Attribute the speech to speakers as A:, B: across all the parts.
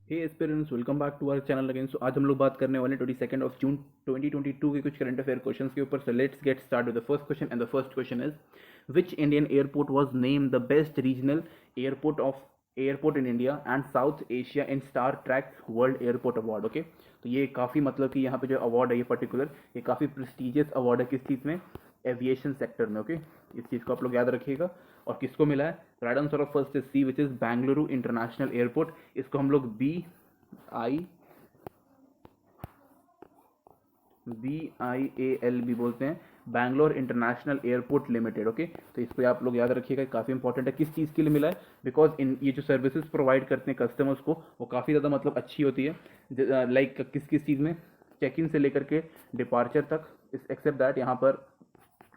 A: Hey aspirants, welcome back to our channel again. So आज हम लोग बात करने वाले हैं 22 जून 2022 के कुछ करंट अफेयर क्वेश्चंस के ऊपर। So let's get start with the first question and the first question is which Indian airport was named the best regional airport in India and south Asia in Star Trek world airport award. Okay, तो ये काफ़ी मतलब कि यहाँ पे जो award है ये पर्टिकुलर ये काफ़ी प्रेस्टिजियस अवार्ड है। किस चीज़ में? एविएशन सेक्टर में। ओके, इस चीज़ को आप लोग याद रखिएगा। और किसको मिला है? Right answer of first is C which is Bengaluru international airport. इसको हम लोग BIAL भी बोलते हैं, Bangalore international airport limited. Okay, तो इसको आप लोग याद रखिएगा, काफ़ी इंपॉर्टेंट है। किस चीज़ के लिए मिला है? बिकॉज इन ये जो सर्विसेज प्रोवाइड करते हैं कस्टमर्स को वो काफ़ी ज़्यादा मतलब अच्छी होती है। लाइक किस किस चीज़ में? चेक इन से लेकर के डिपार्चर तक, एक्सेप्ट दैट यहाँ पर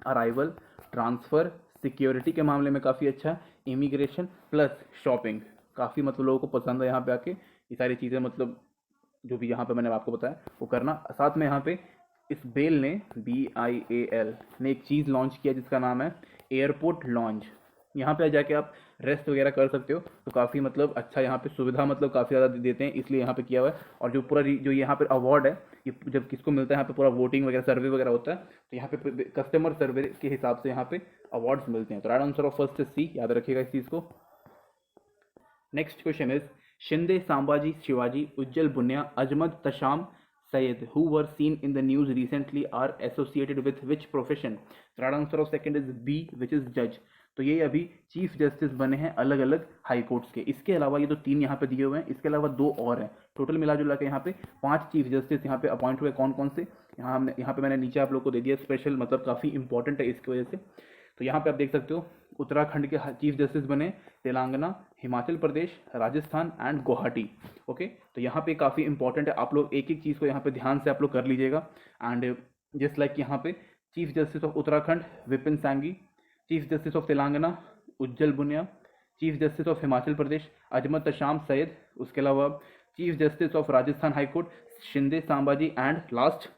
A: अराइवल, ट्रांसफ़र, सिक्योरिटी के मामले में काफ़ी अच्छा, इमिग्रेशन प्लस शॉपिंग, काफ़ी मतलब लोगों को पसंद है यहाँ पे आके ये सारी चीज़ें, मतलब जो भी यहाँ पे मैंने आपको बताया वो करना। साथ में यहाँ पे इस बेल ने BIAL ने एक चीज़ लॉन्च किया जिसका नाम है एयरपोर्ट लॉन्च। यहाँ पे जाके आप रेस्ट वगैरह कर सकते हो, तो काफ़ी मतलब अच्छा यहाँ पे सुविधा मतलब काफ़ी ज़्यादा देते हैं, इसलिए यहाँ पे किया हुआ है। और जो पूरा जो यहाँ पे अवार्ड है ये जब किसको मिलता है, यहाँ पे पूरा वोटिंग वगैरह सर्वे वगैरह होता है, तो यहाँ पे कस्टमर सर्वे के हिसाब से यहाँ पे अवार्ड्स मिलते हैं। तो right answer of first is C, याद रखिएगा इस चीज़ को। Next question is Shinde, Sambhaji, Shivaji, Ujjal Bhuyan, अजमत, तशाम, Sayed, who were seen in the news recently, are associated with which profession? The right answer of second is B, which is judge. तो ये अभी chief justice बने हैं अलग अलग हाई कोर्ट्स के। इसके अलावा ये तो तीन यहाँ पे दिए हुए हैं, इसके अलावा दो और हैं। टोटल मिला जुला के यहाँ पे 5 चीफ जस्टिस यहाँ पे अपॉइंट हुए। कौन कौन से? यहाँ पे मैंने नीचे आप लोग को दे दिया स्पेशल, मतलब काफ़ी इंपॉर्टेंट है इसकी वजह से। तो यहाँ पे आप देख सकते हो उत्तराखंड के चीफ जस्टिस बने तेलंगाना, हिमाचल प्रदेश, राजस्थान एंड गुवाहाटी। ओके, तो यहाँ पे काफ़ी इंपॉर्टेंट है, आप लोग एक एक चीज़ को यहाँ पे ध्यान से आप लोग कर लीजिएगा। एंड जस्ट लाइक यहाँ पे chief justice of Uttarakhand Vipin Sanghi, chief justice of Telangana Ujjal Bhuyan, chief justice of Himachal Pradesh अजमत तशाम सैयद, उसके अलावा chief justice of Rajasthan high court Shinde Sambhaji, and last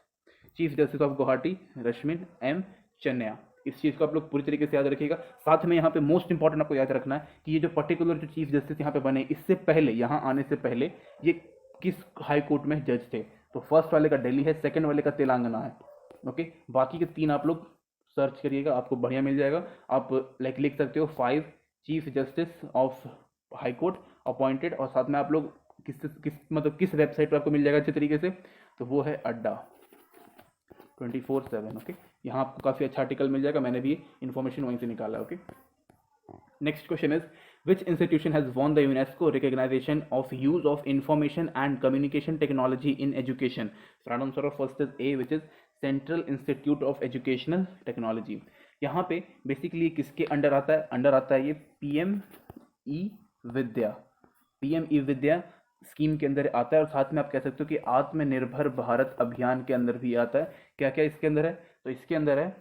A: chief justice of Guwahati Rashmin M Chhanya. इस चीज़ को आप लोग पूरी तरीके से याद रखिएगा। साथ में यहाँ पे मोस्ट इंपॉर्टेंट आपको याद रखना है कि ये जो पर्टिकुलर जो चीफ जस्टिस यहाँ पे बने, इससे पहले यहाँ आने से पहले ये किस हाई कोर्ट में जज थे? तो फर्स्ट वाले का दिल्ली है, सेकंड वाले का तेलंगाना है। ओके, बाकी के तीन आप लोग सर्च करिएगा, आपको बढ़िया मिल जाएगा। आप लाइक लिख सकते हो 5 chief justice of high court appointed, और साथ में आप लोग किस वेबसाइट पर आपको मिल जाएगा अच्छे तरीके से, तो वो है अड्डा 24/7। ओके, यहाँ आपको काफ़ी अच्छा आर्टिकल मिल जाएगा, मैंने भी इन्फॉर्मेशन वहीं से निकाला है। Okay, next question is which institution has won the UNESCO recognisation of use of information and communication technology in education? Right answer of first is A which is central institute of educational technology. यहाँ पे basically किसके under आता है? Under आता है ये PM ई विद्या scheme के अंदर आता है। और साथ में आप कह सकते हो कि आत्मनिर्भर भारत अभियान के अंदर भी आता है। क्या क्या इसके अंदर है? तो इसके अंदर है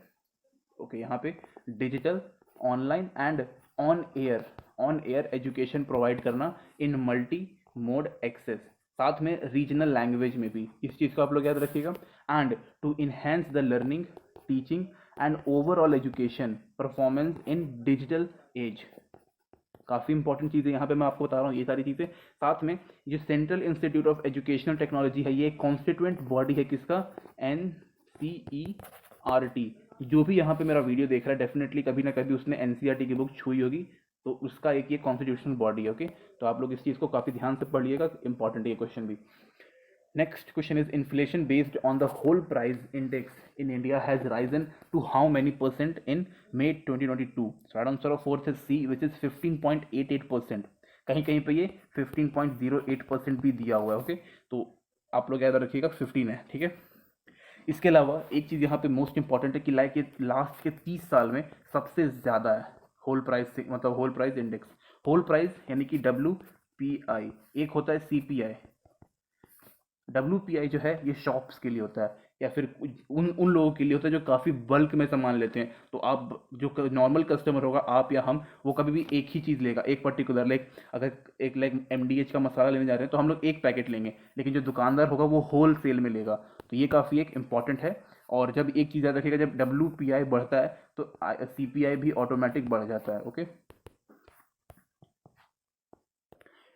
A: ओके यहाँ पे digital, online and on air education provide करना इन मल्टी मोड एक्सेस, साथ में रीजनल लैंग्वेज में भी। इस चीज़ को आप लोग याद रखिएगा। And to enhance the learning, teaching and overall education performance in digital age. काफ़ी इंपॉर्टेंट चीज़ें यहाँ पे मैं आपको बता रहा हूँ ये सारी चीज़ें। साथ में जो central institute of educational technology है ये कॉन्स्टिट्यूएंट बॉडी है किसका? NCERT। जो भी यहाँ पे मेरा वीडियो देख रहा है डेफिनेटली कभी ना कभी उसने NCERT की बुक छुई होगी, तो उसका एक ये कॉन्स्टिट्यूशनल बॉडी है। ओके, तो आप लोग इस चीज़ को काफ़ी ध्यान से पढ़िएगा, इंपॉर्टेंट है ये क्वेश्चन भी। Next question is inflation based on the whole price index in India has risen to how many percent in May 2022? So right answer of fourth is C which is 15.88%। कहीं कहीं पे ये 15.08% भी दिया हुआ है। ओके, तो आप लोग याद रखिएगा 15 है, ठीक है। इसके अलावा एक चीज़ यहाँ पे मोस्ट इंपॉर्टेंट है कि लाइक ये लास्ट के 30 साल में सबसे ज़्यादा है होल प्राइस से, मतलब whole price index. Whole price यानी कि WPI, एक होता है CPI। WPI जो है ये शॉप्स के लिए होता है, या फिर उन लोगों के लिए होता है जो काफ़ी बल्क में सामान लेते हैं। तो आप जो नॉर्मल कस्टमर होगा, आप या हम, वो कभी भी एक ही चीज़ लेगा, एक पर्टिकुलर, लाइक अगर एक लाइक MDH का मसाला लेने जा रहे हैं तो हम लोग एक पैकेट लेंगे, लेकिन जो दुकानदार होगा वो होल सेल में लेगा। तो ये काफ़ी एक इंपॉर्टेंट है। और जब एक चीज़ याद रखिएगा, जब WPI बढ़ता है तो CPI भी ऑटोमेटिक बढ़ जाता है। Okay,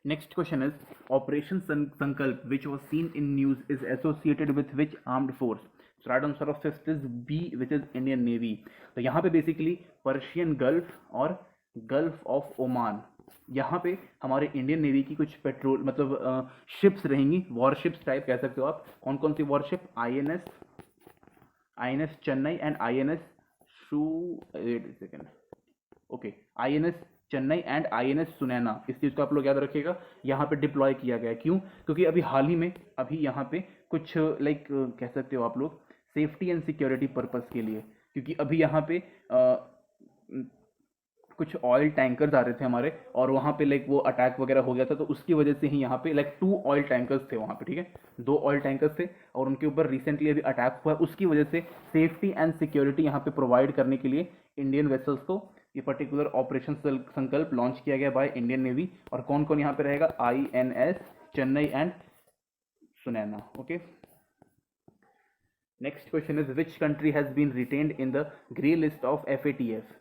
A: Next question is Operation Sankalp, which was seen in news, is associated with which armed force? So right answer of fifth is B, which is Indian Navy. तो यहाँ पे बेसिकली पर्शियन गल्फ और gulf of Oman, यहाँ पे हमारे Indian navy की कुछ petrol मतलब शिप्स रहेंगी, वॉरशिप्स टाइप कह सकते हो आप. कौन कौन सी warship? INS Chennai and INS शू second okay INS Chennai and INS Sunaina. इस चीज़ को आप लोग याद रखिएगा. यहाँ पे डिप्लॉय किया गया है. क्यों? क्योंकि अभी हाल ही में अभी यहाँ पे कुछ लाइक कह सकते हो आप लोग सेफ्टी एंड सिक्योरिटी पर्पस के लिए, क्योंकि अभी यहाँ पे कुछ ऑयल टैंकर्स आ रहे थे हमारे और वहाँ पे लाइक वो अटैक वगैरह हो गया था, तो उसकी वजह से ही यहाँ पे लाइक 2 ऑयल टैंकर्स थे वहाँ पे. ठीक है, 2 ऑयल टैंकर्स थे और उनके ऊपर रिसेंटली अभी अटैक हुआ है. उसकी वजह से सेफ्टी एंड सिक्योरिटी यहाँ पे प्रोवाइड करने के लिए इंडियन वेसल्स को ये पर्टिकुलर ऑपरेशन संकल्प लॉन्च किया गया बाय इंडियन नेवी. और कौन कौन यहाँ पे रहेगा? INS Chennai and Sunaina. Okay, next question is which country has been retained in the grey list of FATF?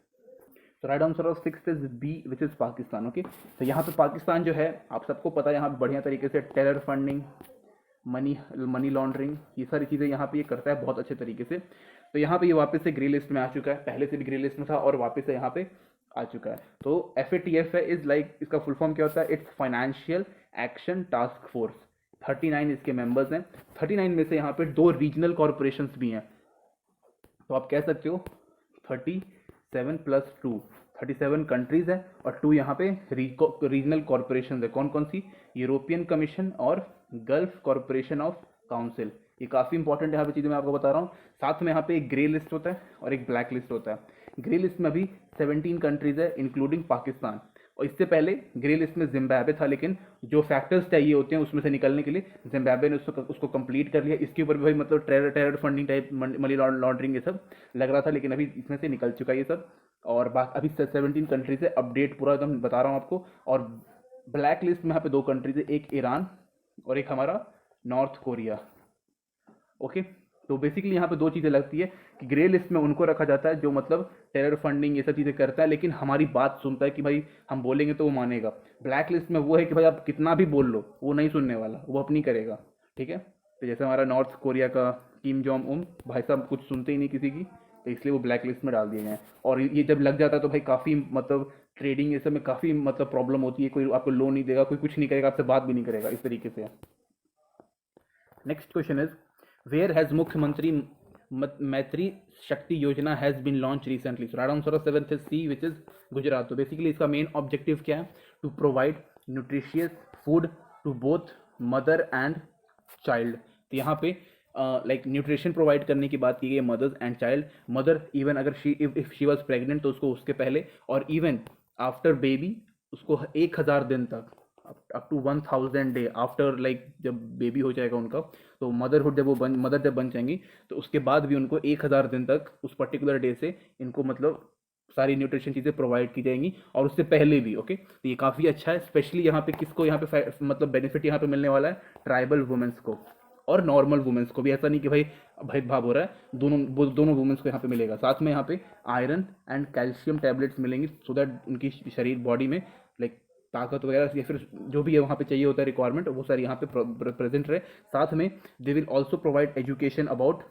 A: तो right answer of sixth is B, which is Pakistan. Okay, तो यहाँ पे पाकिस्तान जो है आप सबको पता है यहाँ पे बढ़िया तरीके से टेरर फंडिंग, मनी लॉन्ड्रिंग, ये सारी चीज़ें यहाँ पे ये करता है बहुत अच्छे तरीके से. तो यहाँ पे ये वापस से ग्रे लिस्ट में आ चुका है, पहले से भी ग्रे लिस्ट में था और वापस से यहाँ पे आ चुका है. तो FATF है इज लाइक, इसका फुल फॉर्म क्या होता है? It's financial action task force. 39 इसके मेंबर्स हैं. 39 में से यहाँ पे 2 रीजनल कॉरपोरेशंस भी हैं. तो आप कह सकते हो 37 + 2 37 कंट्रीज है और 2 यहाँ पे रीजनल कॉरपोरेशन है. कौन कौन सी? यूरोपियन कमीशन और गल्फ कॉरपोरेशन ऑफ काउंसिल. ये काफ़ी इंपॉर्टेंट यहाँ पे चीज़ें मैं आपको बता रहा हूँ. साथ में यहाँ पे एक ग्रे लिस्ट होता है और एक ब्लैक लिस्ट होता है. ग्रे लिस्ट में अभी 17 कंट्रीज है इंक्लूडिंग पाकिस्तान. और इससे पहले ग्रे लिस्ट में जिम्बाब्वे था, लेकिन जो फैक्टर्स चाहिए होते हैं उसमें से निकलने के लिए जिम्बाब्वे ने उसको कंप्लीट कर लिया. इसके ऊपर भी भाई मतलब terror funding type, money laundering ये सब लग रहा था, लेकिन अभी इसमें से निकल चुका है ये सब. और अभी 17 कंट्रीज है. अपडेट पूरा एकदम बता रहा हूँ आपको. और ब्लैक लिस्ट में यहाँ पे 2 कंट्रीज है, एक ईरान और एक हमारा नॉर्थ कोरिया. ओके, तो बेसिकली यहाँ पे 2 चीज़ें लगती है कि ग्रे लिस्ट में उनको रखा जाता है जो मतलब टेरर फंडिंग ये सब चीज़ें करता है, लेकिन हमारी बात सुनता है कि भाई हम बोलेंगे तो वो मानेगा. ब्लैक लिस्ट में वो है कि भाई आप कितना भी बोल लो वो नहीं सुनने वाला, वो अपनी करेगा. ठीक है, तो जैसे हमारा नॉर्थ कोरिया का किम जोंग उन भाई साहब कुछ सुनते ही नहीं किसी की, तो इसलिए वो ब्लैक लिस्ट में डाल दिए गए हैं. और ये जब लग जाता है तो भाई काफ़ी मतलब ट्रेडिंग ये सब में काफ़ी मतलब प्रॉब्लम होती है. कोई आपको लोन नहीं देगा, कोई कुछ नहीं करेगा, आपसे बात भी नहीं करेगा, इस तरीके से. Next question is where has Mukhyamantri Maitri Shakti Yojana has been launch recently? So right answer of 7th is C, which is Gujarat. तो बेसिकली इसका मेन ऑब्जेक्टिव क्या है? To provide nutritious food to both mother and child. तो यहाँ पे लाइक न्यूट्रिशन प्रोवाइड करने की बात की गई है mothers and child. Mother even अगर इफ शी वॉज प्रेग्नेंट तो उसको उसके पहले, और इवन आफ्टर बेबी उसको 1000 दिन तक, up to 1000 day after like जब बेबी हो जाएगा उनका, तो मदरहुड जब वो मदर जब बन जाएंगी तो उसके बाद भी उनको 1000 दिन तक उस पर्टिकुलर डे से इनको मतलब सारी न्यूट्रिशन चीज़ें प्रोवाइड की जाएंगी, और उससे पहले भी. ओके, तो ये काफ़ी अच्छा है. स्पेशली यहाँ पे किसको यहाँ पे मतलब बेनिफिट यहाँ पे मिलने वाला है? ट्राइबल वुमेंस को और नॉर्मल वुमेंस को भी. ऐसा नहीं कि भाई भेदभाव हो रहा है, दोनों वुमेंस को यहाँ पे मिलेगा. साथ में यहाँ पे आयरन एंड कैल्शियम टैबलेट्स मिलेंगी, सो दैट उनकी शरीर बॉडी में लाइक ताकत वगैरह या फिर जो भी है वहाँ पे चाहिए होता है रिक्वायरमेंट, वो सारी यहाँ पे प्रेजेंट रहे. साथ में they will also provide education about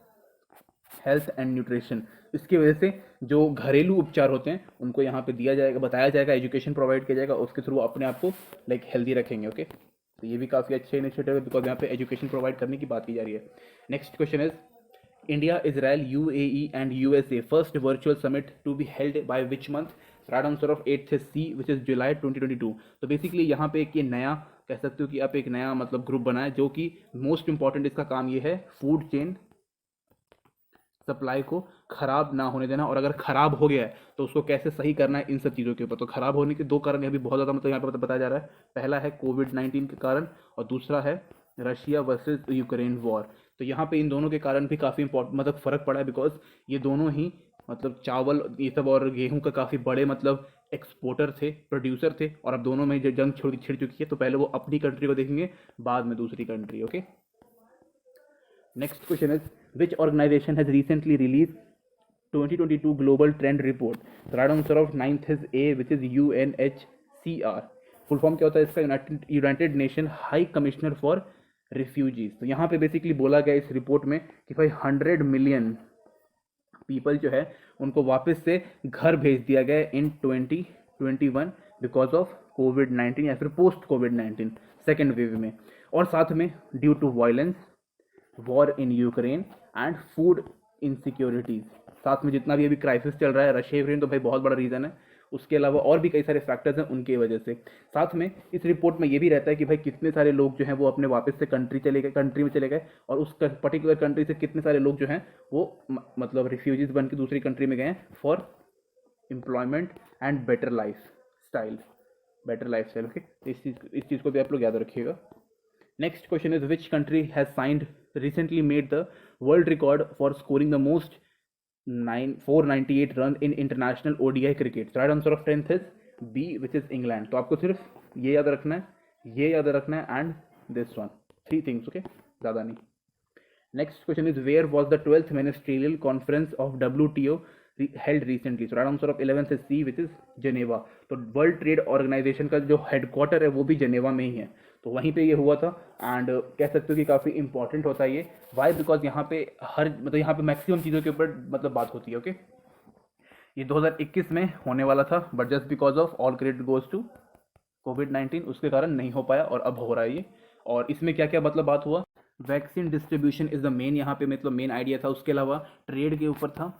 A: health and nutrition. इसकी वजह से जो घरेलू उपचार होते हैं उनको यहाँ पे दिया जाएगा, बताया जाएगा, एजुकेशन प्रोवाइड किया जाएगा, उसके थ्रू अपने आप को लाइक हेल्दी रखेंगे. ओके, तो ये भी काफ़ी अच्छे इनिशिएटिव है बिकॉज यहाँ पे एजुकेशन प्रोवाइड करने की बात की जा रही है. Next question is India, Israel, UAE and USA first virtual summit to be held by which month? Right answer of 8th is C, which is July 2022. तो बेसिकली यहाँ पे एक ये नया कह सकते हो कि आप एक नया मतलब ग्रुप बनाए, जो कि मोस्ट इंपॉर्टेंट इसका काम ये है फूड चेन सप्लाई को खराब ना होने देना, और अगर खराब हो गया है तो उसको कैसे सही करना है, इन सब चीज़ों के ऊपर. तो खराब होने के 2 कारण अभी बहुत ज़्यादा मतलब यहाँ पर बताया जा रहा है. पहला है कोविड-19 के कारण और दूसरा है रशिया वर्सेस यूक्रेन वॉर. तो यहाँ पे इन दोनों के कारण भी काफ़ी मतलब फ़र्क पड़ा है, बिकॉज ये दोनों ही मतलब चावल ये सब और गेहूं का काफ़ी बड़े मतलब एक्सपोर्टर थे, प्रोड्यूसर थे, और अब दोनों में जो जंग छिड़ चुकी है तो पहले वो अपनी कंट्री को देखेंगे, बाद में दूसरी कंट्री. Okay, next question is which organization has recently release 2022 global trend report? Right answer of 9th is A, which is UNHCR. Full form क्या होता है इसका? United nation high commissioner for refugees. तो यहाँ पे बेसिकली बोला गया इस रिपोर्ट में कि भाई 100 मिलियन पीपल जो है उनको वापस से घर भेज दिया गया इन 2021 बिकॉज ऑफ कोविड-19 या फिर पोस्ट कोविड-19 सेकेंड वेव में, और साथ में due to violence, war in Ukraine and food insecurities. साथ में जितना भी अभी क्राइसिस चल रहा है, रशिया यूक्रेन तो भाई बहुत बड़ा रीज़न है, उसके अलावा और भी कई सारे फैक्टर्स हैं उनकी वजह से। साथ में इस रिपोर्ट में ये भी रहता है कि भाई कितने सारे लोग जो हैं वो अपने वापस से कंट्री में चले गए, और उस पर्टिकुलर कंट्री से कितने सारे लोग जो हैं वो मतलब रिफ्यूजीज बन के दूसरी कंट्री में गए हैं for employment and better life style. Okay, इस चीज़ को भी आप लोग याद रखिएगा। Next question is which country has signed recently made the world record for scoring the most 498 runs in international ODI cricket. So right answer of 10th is B, which is England. तो आपको सिर्फ ये याद रखना है, ये याद रखना है and this one, 3 things, okay, ज़्यादा नहीं। Next question is where was the 12th ministerial conference of WTO held recently? So right answer of 11th is C, which is Geneva. तो वर्ल्ड ट्रेड ऑर्गेनाइजेशन का जो headquarter है वो भी Geneva में ही है, तो वहीं पे ये हुआ था। एंड कह सकते हो कि काफ़ी इंपॉर्टेंट होता है ये, वाई? बिकॉज यहाँ पे यहाँ पे मैक्सिमम चीज़ों के ऊपर मतलब बात होती है, ओके। ये 2021 में होने वाला था, but just because of all credit goes to कोविड-19 उसके कारण नहीं हो पाया, और अब हो रहा है ये। और इसमें क्या क्या मतलब बात हुआ? Vaccine distribution is the main यहाँ पे मतलब मेन आइडिया था। उसके अलावा ट्रेड के ऊपर था,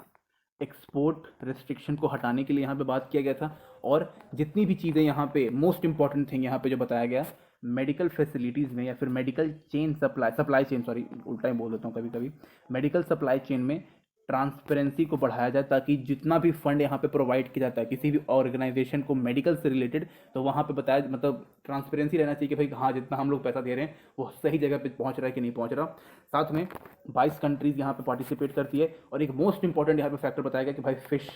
A: एक्सपोर्ट रिस्ट्रिक्शन को हटाने के लिए यहाँ पे बात किया गया था, और जितनी भी चीज़ें यहाँ पे मोस्ट इंपॉर्टेंट थिंग यहाँ पे जो बताया गया, मेडिकल फैसिलिटीज़ में या फिर medical chain supply chain, sorry उल्टा ही बोल देता हूँ कभी कभी, मेडिकल सप्लाई चेन में ट्रांसपेरेंसी को बढ़ाया जाए, ताकि जितना भी फंड यहाँ पे प्रोवाइड किया जाता है किसी भी ऑर्गेनाइजेशन को मेडिकल से रिलेटेड, तो वहाँ पे बताया मतलब ट्रांसपेरेंसी रहना चाहिए कि भाई हाँ जितना हम लोग पैसा दे रहे हैं वो सही जगह पे पहुँच रहा है कि नहीं पहुँच रहा। साथ में 22 कंट्रीज़ यहाँ पे पार्टिसिपेट करती है, और एक मोस्ट इंपॉर्टेंट यहाँ पे फैक्टर बताया गया कि भाई फिश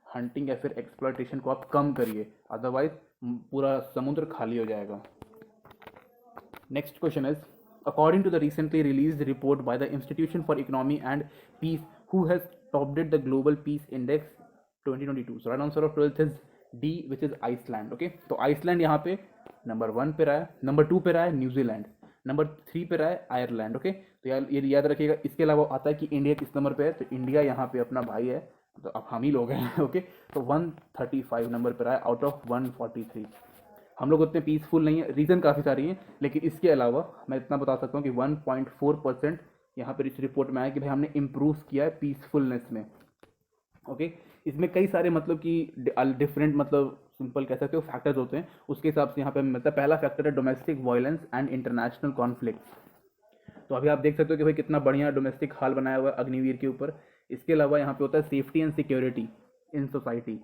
A: हंटिंग या फिर एक्सप्लॉयटेशन को आप कम करिए, अदरवाइज पूरा समुद्र खाली हो जाएगा। Next question is according to the recently released report by the Institution for Economy and Peace, who has topped the Global Peace Index 2022? So right answer of 12th is D, which is Iceland. Okay, तो Iceland यहाँ पे number 1 पे रहा है, number 2 पे रहा है New Zealand, number 3 पे रहा है आयरलैंड। ओके, तो यार ये याद रखिएगा। इसके अलावा आता है कि इंडिया किस नंबर पे है, तो इंडिया यहाँ पे अपना भाई है, तो अब हम ही लोग हैं। ओके, तो 135 नंबर पे रहा है आउट ऑफ 143। हम लोग उतने पीसफुल नहीं है, रीज़न काफ़ी सारी हैं, लेकिन इसके अलावा मैं इतना बता सकता हूँ कि 1.4% यहाँ पर इस रिपोर्ट में आया कि भाई हमने इम्प्रूव किया है पीसफुलनेस में। ओके, इसमें कई सारे मतलब कि डिफरेंट मतलब सिंपल कह सकते हो फैक्टर्स होते हैं, उसके हिसाब से यहाँ पे मतलब पहला फैक्टर है domestic violence and international conflict. तो अभी आप देख सकते हो कि भाई कितना बढ़िया डोमेस्टिक हाल बनाया हुआ है अग्निवीर के ऊपर। इसके अलावा यहाँ पे होता है safety and security in society,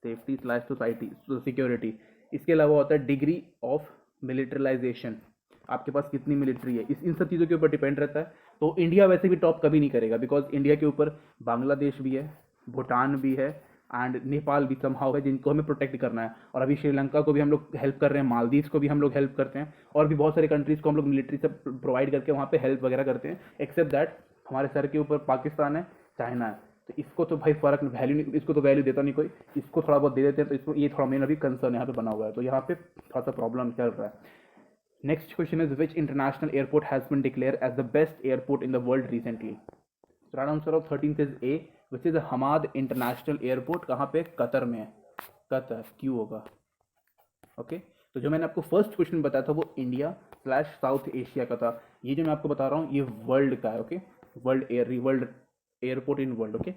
A: safety slash society security. इसके अलावा होता है डिग्री ऑफ मिलिटरलाइजेशन, आपके पास कितनी मिलिट्री है, इन सब चीज़ों के ऊपर डिपेंड रहता है। तो इंडिया वैसे भी टॉप कभी नहीं करेगा, बिकॉज इंडिया के ऊपर बांग्लादेश भी है, भूटान भी है एंड नेपाल भी समहाउ है, जिनको हमें प्रोटेक्ट करना है। और अभी श्रीलंका को भी हम लोग हेल्प कर रहे हैं, मालदीव्स को भी हम लोग हेल्प करते हैं, और भी बहुत सारे कंट्रीज़ को हम लोग मिलिट्री से प्रोवाइड करके वहाँ पे हेल्प वगैरह करते हैं। एक्सेप्ट दैट हमारे सर के ऊपर पाकिस्तान है, चाइना है, तो इसको तो भाई फर्क वैल्यू नहीं, इसको तो वैल्यू देता नहीं कोई, इसको थोड़ा बहुत दे देते हैं। तो इसको ये थोड़ा मेन अभी कंसर्न यहाँ पे बना हुआ है, तो यहाँ पे थोड़ा सा प्रॉब्लम चल रहा है। Next question is which international airport has been declare as the best airport in the world recently? Right answer of 13th is A, which is Hamad international airport. कहाँ पे? कतर में है। कतर क्यों होगा? Okay, तो जो मैंने आपको फर्स्ट क्वेश्चन बताया था वो इंडिया स्लैश साउथ एशिया का था, ये जो मैं आपको बता रहा हूँ ये वर्ल्ड का है। Okay, world airport in world. Okay,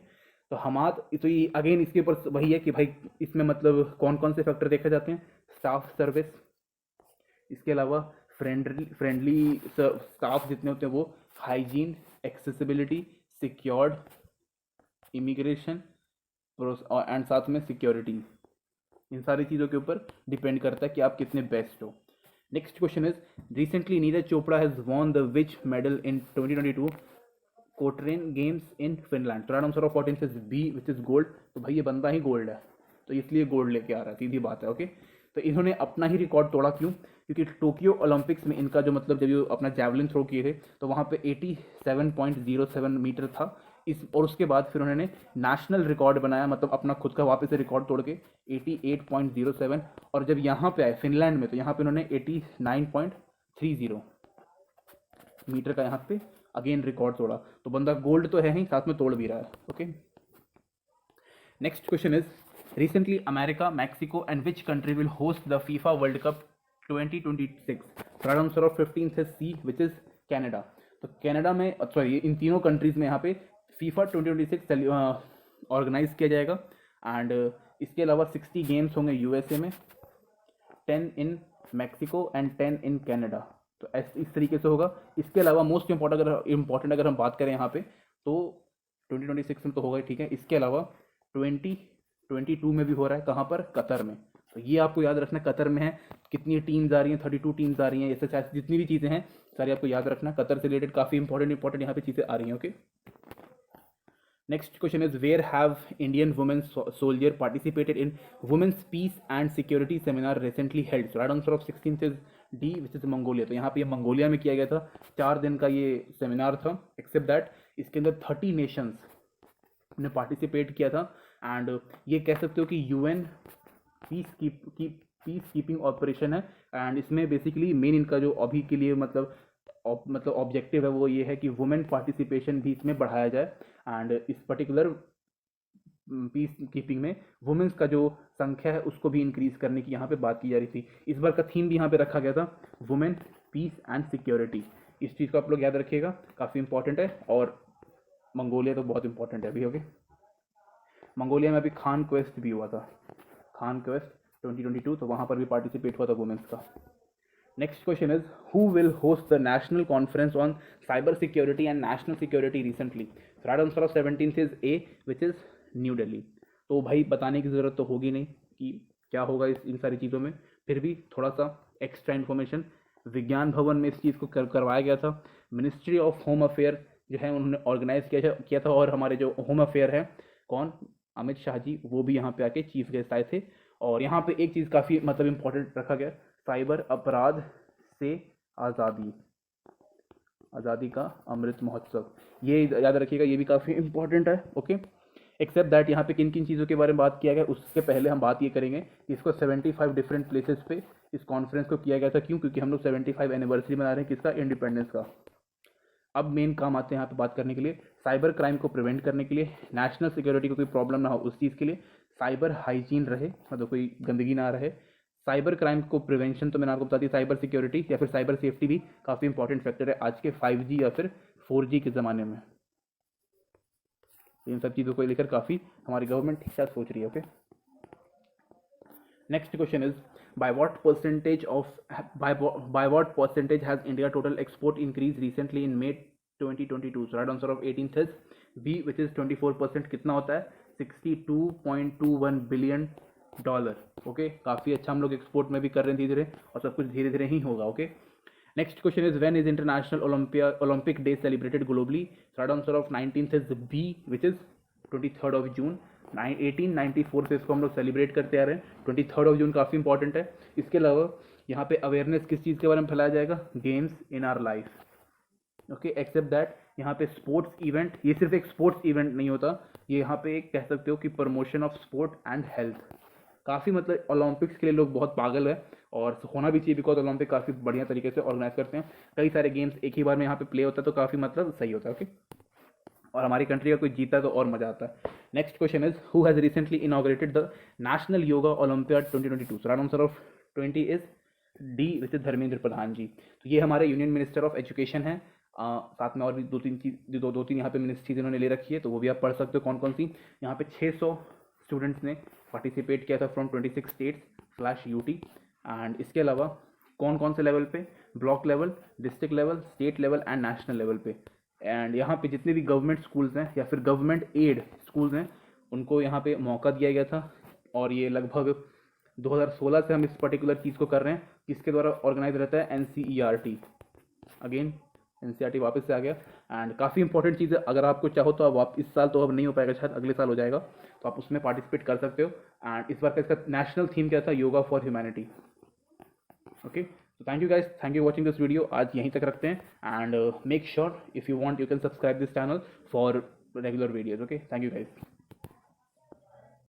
A: तो हमाद, तो ये अगेन इसके ऊपर वही है कि भाई इसमें मतलब कौन कौन से फैक्टर देखे जाते हैं? स्टाफ सर्विस, इसके अलावा फ्रेंडली स्टाफ जितने होते हैं वो, hygiene, accessibility, secured immigration and साथ में सिक्योरिटी, इन सारी चीज़ों के ऊपर डिपेंड करता है कि आप कितने बेस्ट हो। Next question is recently Neeraj Chopra has won the which medal in 2022 Kuortane games in Finland? तो right answer of 14 is B, which is gold. तो भाई ये बंदा ही गोल्ड है, तो इसलिए गोल्ड लेके आ रहा है, सीधी बात है। ओके, तो इन्होंने अपना ही रिकॉर्ड तोड़ा, क्यों? क्योंकि टोक्यो ओलंपिक्स में इनका जो मतलब जब ये अपना जैवलिन थ्रो किए थे तो वहाँ पे 87.07 मीटर था इस और उसके बाद फिर उन्होंने नेशनल रिकॉर्ड बनाया, मतलब अपना खुद का वापस से रिकॉर्ड तोड़ के 88.07। और जब यहाँ पे आए फिनलैंड में, तो यहाँ पे उन्होंने 89.30 मीटर का यहाँ पे अगेन रिकॉर्ड तोड़ा। तो बंदा गोल्ड तो है ही, साथ में तोड़ भी रहा है। Okay, next question is recently America, Mexico and which country will host the FIFA world cup 2026? Right answer of 15th है सी, विच इज कनाडा। तो कनाडा में, सॉरी इन तीनों कंट्रीज में यहाँ पे फीफा 2026 ऑर्गेनाइज किया जाएगा। एंड इसके अलावा 60 गेम्स होंगे यूएसए में, 10 इन मैक्सिको एंड 10 इन कनाडा। तो इस तरीके से होगा। इसके अलावा मोस्ट इम्पॉर्टेंट अगर हम बात करें यहाँ पे, तो 2026 में तो होगा ही, ठीक है। इसके अलावा 2022 में भी हो रहा है, कहाँ पर? कतर में। तो ये आपको याद रखना, कतर में है। कितनी टीम्स आ रही हैं? 32 टीम्स आ रही हैं। ऐसे जितनी भी चीज़ें हैं सारी आपको याद रखना। कतर से रिलेटेड काफ़ी इंपॉर्टेंट यहाँ पे चीज़ें आ रही हैं। Okay, next question is where have Indian women soldier participated in women's peace and security seminar recently held? Right answer of 16th is D, which is Mongolia. तो यहाँ पे मंगोलिया में किया गया था, 4 दिन का ये सेमिनार था। एक्सेप्ट दैट इसके अंदर 30 नेशंस ने पार्टिसिपेट किया था। एंड ये कह सकते हो कि यूएन पीस कीपिंग ऑपरेशन है। एंड इसमें बेसिकली मेन इनका जो अभी के लिए मतलब ऑब्जेक्टिव है वो ये है कि वुमेन पार्टिसिपेशन भी इसमें बढ़ाया जाए। एंड इस पर्टिकुलर पीस कीपिंग में वुमेन्स का जो संख्या है उसको भी इंक्रीज करने की यहाँ पे बात की जा रही थी। इस बार का थीम भी यहाँ पे रखा गया था, वुमेन पीस एंड सिक्योरिटी। इस चीज़ को आप लोग याद रखिएगा, काफ़ी इंपॉर्टेंट है। और मंगोलिया तो बहुत इंपॉर्टेंट है अभी। ओके, मंगोलिया में अभी खान क्वेस्ट भी हुआ था, खान क्वेस्ट 2022, तो वहाँ पर भी पार्टिसिपेट हुआ था वुमेन्स का। Next question is who will host the national conference on cyber security and national security recently? Right answer of 17th is A, which is new Delhi. तो भाई बताने की ज़रूरत तो होगी नहीं कि क्या होगा इन सारी चीज़ों में, फिर भी थोड़ा सा एक्स्ट्रा इन्फॉर्मेशन। विज्ञान भवन में इस चीज़ को करवाया गया था। मिनिस्ट्री ऑफ होम अफेयर जो है उन्होंने ऑर्गेनाइज किया था। और हमारे जो होम अफेयर है, कौन? अमित शाह जी, वो भी यहाँ पे आके चीफ गेस्ट आए थे। और यहाँ पे एक चीज़ काफ़ी मतलब इम्पोर्टेंट रखा गया, साइबर अपराध से आज़ादी, आज़ादी का अमृत महोत्सव। ये याद रखिएगा, ये भी काफ़ी इंपॉर्टेंट है। ओके, एक्सेप्ट दैट यहाँ पे किन किन चीज़ों के बारे में बात किया गया, उसके पहले हम बात ये करेंगे कि इसको 75 डिफरेंट प्लेसेस पे इस कॉन्फ्रेंस को किया गया था। क्यों? क्योंकि हम लोग 75 एनिवर्सरी मना रहे हैं किसका? इंडिपेंडेंस का। अब मेन काम आते हैं यहाँ पे बात करने के लिए, साइबर क्राइम को प्रिवेंट करने के लिए, नेशनल सिक्योरिटी को कोई प्रॉब्लम ना हो उस चीज़ के लिए, साइबर हाइजीन रहे, मतलब कोई गंदगी ना रहे, साइबर क्राइम को प्रिवेंशन, तो मैंने आपको बता दी, साइबर सिक्योरिटी या फिर साइबर सेफ्टी भी काफ़ी इंपॉर्टेंट फैक्टर है आज के 5G या फिर 4G के ज़माने में। इन सब चीज़ों को लेकर काफ़ी हमारी गवर्नमेंट ठीक ठाक सोच रही है। Okay, next question is by what percentage has India total export increased recently in May 2022? So right answer of 18th is B, which is 24%। कितना होता है? $62.21 बिलियन। ओके, काफ़ी अच्छा हम लोग एक्सपोर्ट में भी कर रहे हैं धीरे धीरे, और सब कुछ धीरे धीरे ही होगा। Okay, next question is when is international Olympic day celebrated globally? Right answer of 19th is B, which is 23rd of June. 1894 से इसको हम लोग सेलिब्रेट करते आ रहे हैं। 23rd ऑफ जून काफ़ी इंपॉर्टेंट है। इसके अलावा यहाँ पे अवेयरनेस किस चीज़ के बारे में फैलाया जाएगा? Games in our life. Okay, except that यहाँ पे स्पोर्ट्स इवेंट, ये सिर्फ एक स्पोर्ट्स इवेंट नहीं होता, ये यहाँ पे एक कह सकते हो कि promotion of sport and health. काफ़ी मतलब ओलंपिक्स के लिए लोग बहुत पागल है, और होना भी चाहिए, बिकॉज ओलंपिक काफ़ी बढ़िया तरीके से ऑर्गेनाइज करते हैं। कई सारे गेम्स एक ही बार में यहाँ पे प्ले होता है, तो काफ़ी मतलब सही होता है। ओके, और हमारी कंट्री का कोई जीता है तो और मजा आता है। Next question is who has recently inaugurated the national yoga olympiad 2022? Right answer of 20 is D, which is Dharmendra Pradhan ji. तो ये हमारे यूनियन मिनिस्टर ऑफ एजुकेशन है। साथ में और भी दो तीन यहाँ पे मिनिस्ट्रीज इन्होंने ले रखी है, तो वो भी आप पढ़ सकते हो कौन कौन सी। यहाँ पे 600 स्टूडेंट्स ने पार्टिसिपेट किया था फ्रॉम 26 states/UT। एंड इसके अलावा कौन कौन से लेवल पे? Block level, district level, state level and national level पे। एंड यहाँ पे जितने भी गवर्नमेंट स्कूल्स हैं या फिर गवर्नमेंट एड स्कूल्स हैं, उनको यहाँ पे मौका दिया गया था। और ये लगभग 2016 से हम इस पर्टिकुलर चीज़ को कर रहे हैं, जिसके द्वारा ऑर्गेनाइज रहता है NCERT। अगेन NCERT वापस से आ गया। एंड काफ़ी इंपॉर्टेंट चीज़ है, अगर आपको चाहो तो आप इस साल तो अब नहीं हो पाएगा, शायद अगले साल हो जाएगा, तो आप उसमें पार्टिसिपेट कर सकते हो। एंड इस बार का इसका नेशनल थीम क्या था? Yoga for humanity. Okay, so thank you guys, thank you watching this video। आज यहीं तक रखते हैं। And make sure if you want you can subscribe this channel for regular videos. Okay, thank you guys.